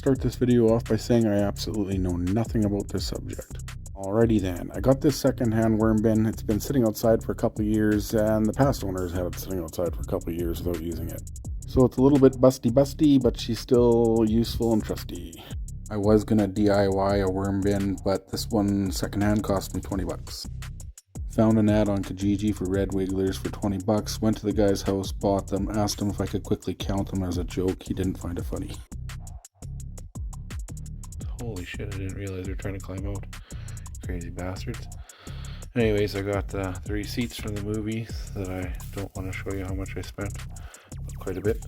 Start this video off by saying I absolutely know nothing about this subject. Alrighty then, I got this secondhand worm bin. It's been sitting outside for a couple of years, and the past owners had it sitting outside for a couple of years without using it. So it's a little bit busty, but she's still useful and trusty. I was gonna DIY a worm bin, but this one secondhand cost me 20 bucks. Found an ad on Kijiji for red wigglers for 20 bucks, went to the guy's house, bought them, asked him if I could quickly count them as a joke. He didn't find it funny. Holy shit, I didn't realize they were trying to climb out. Crazy bastards. Anyways, I got the receipts from the movie that I don't want to show you how much I spent. But quite a bit.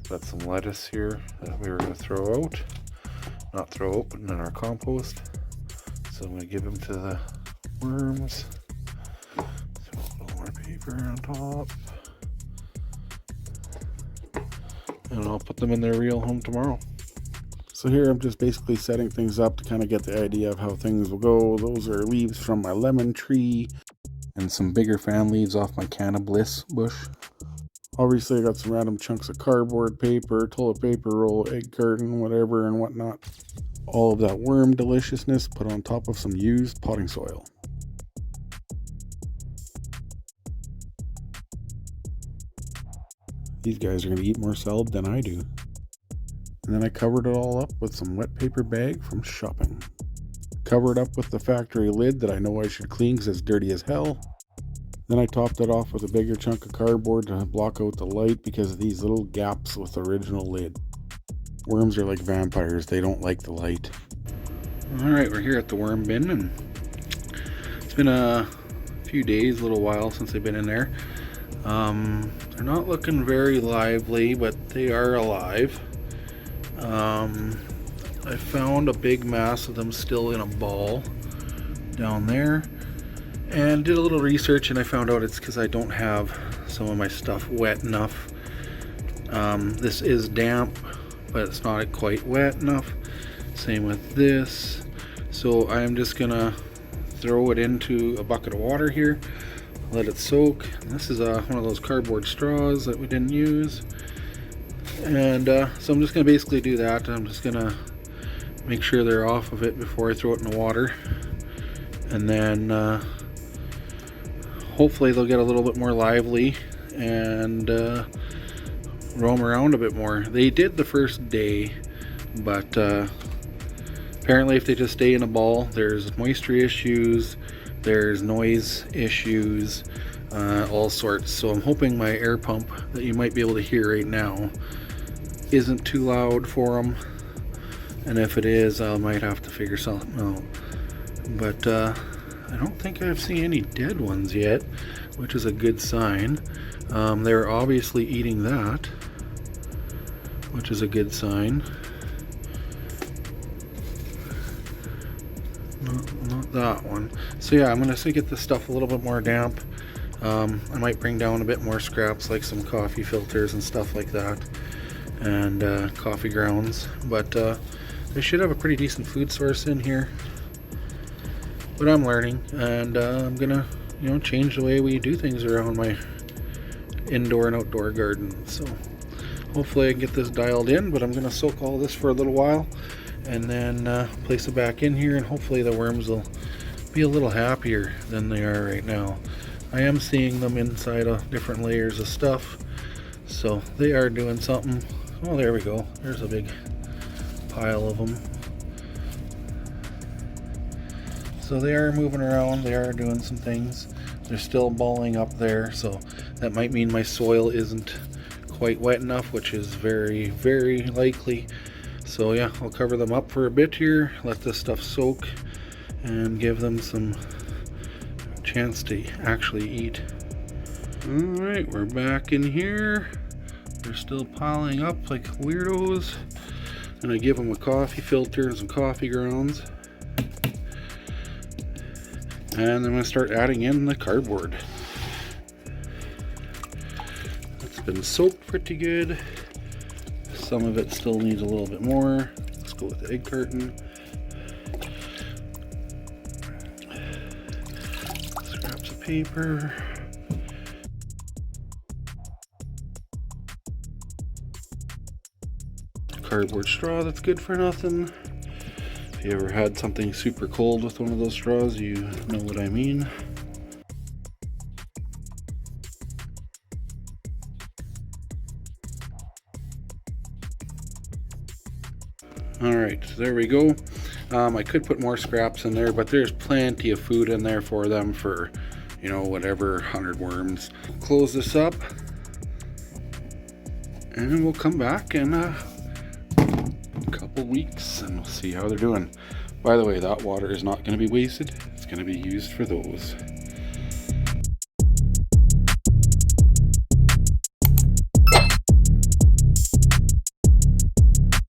Got some lettuce here that we were going to throw out. Not throw out, but in our compost. So I'm going to give them to the worms. Throw a little more paper on top. And I'll put them in their real home tomorrow. So here I'm just basically setting things up to kind of get the idea of how things will go. Those are leaves from my lemon tree and some bigger fan leaves off my Canna Bliss bush. Obviously I got some random chunks of cardboard paper, toilet paper roll, egg carton, whatever and whatnot. All of that worm deliciousness put on top of some used potting soil. These guys are going to eat more salad than I do. And then I covered it all up with some wet paper bag from shopping. Covered up with the factory lid that I know I should clean because it's dirty as hell. Then I topped it off with a bigger chunk of cardboard to block out the light because of these little gaps with the original lid. Worms are like vampires, they don't like the light. Alright, we're here at the worm bin and it's been a few days, a little while since they've been in there. They're not looking very lively, but they are alive. I found a big mass of them still in a ball down there and did a little research, and I found out it's because I don't have some of my stuff wet enough. This is damp, but it's not quite wet enough. Same with this. So I'm just gonna throw it into a bucket of water here, let it soak. This is one of those cardboard straws that we didn't use. And so I'm just going to basically do that. I'm just going to make sure they're off of it before I throw it in the water. And then hopefully they'll get a little bit more lively and roam around a bit more. They did the first day, but apparently if they just stay in a ball, there's moisture issues, there's noise issues, all sorts. So I'm hoping my air pump that you might be able to hear right now isn't too loud for them, and if it is, I might have to figure something out. But I don't think I've seen any dead ones yet, which is a good sign. They're obviously eating that, which is a good sign. Not that one. So yeah, I'm gonna get this stuff a little bit more damp. I might bring down a bit more scraps like some coffee filters and stuff like that, and coffee grounds, but they should have a pretty decent food source in here. But I'm learning, and I'm gonna change the way we do things around my indoor and outdoor garden. So hopefully I can get this dialed in, but I'm gonna soak all this for a little while and then place it back in here, and hopefully the worms will be a little happier than they are right now. I am seeing them inside of different layers of stuff, so they are doing something. Oh, there we go. There's a big pile of them. So they are moving around. They are doing some things. They're still balling up there, so that might mean my soil isn't quite wet enough, which is very, very likely. So yeah, I'll cover them up for a bit here, let this stuff soak, and give them some chance to actually eat. Alright, we're back in here. They're still piling up like weirdos. And I give them a coffee filter and some coffee grounds. And I'm going to start adding in the cardboard. It's been soaked pretty good. Some of it still needs a little bit more. Let's go with the egg carton. Scraps of paper. cardboard straw that's good for nothing. If you ever had something super cold with one of those straws, you know what I mean. Alright, so there we go. I could put more scraps in there, but there's plenty of food in there for them for, you know, whatever, 100 worms. Close this up, and then we'll come back in a couple weeks and we'll see how they're doing. By the way, that water is not going to be wasted. It's going to be used for those.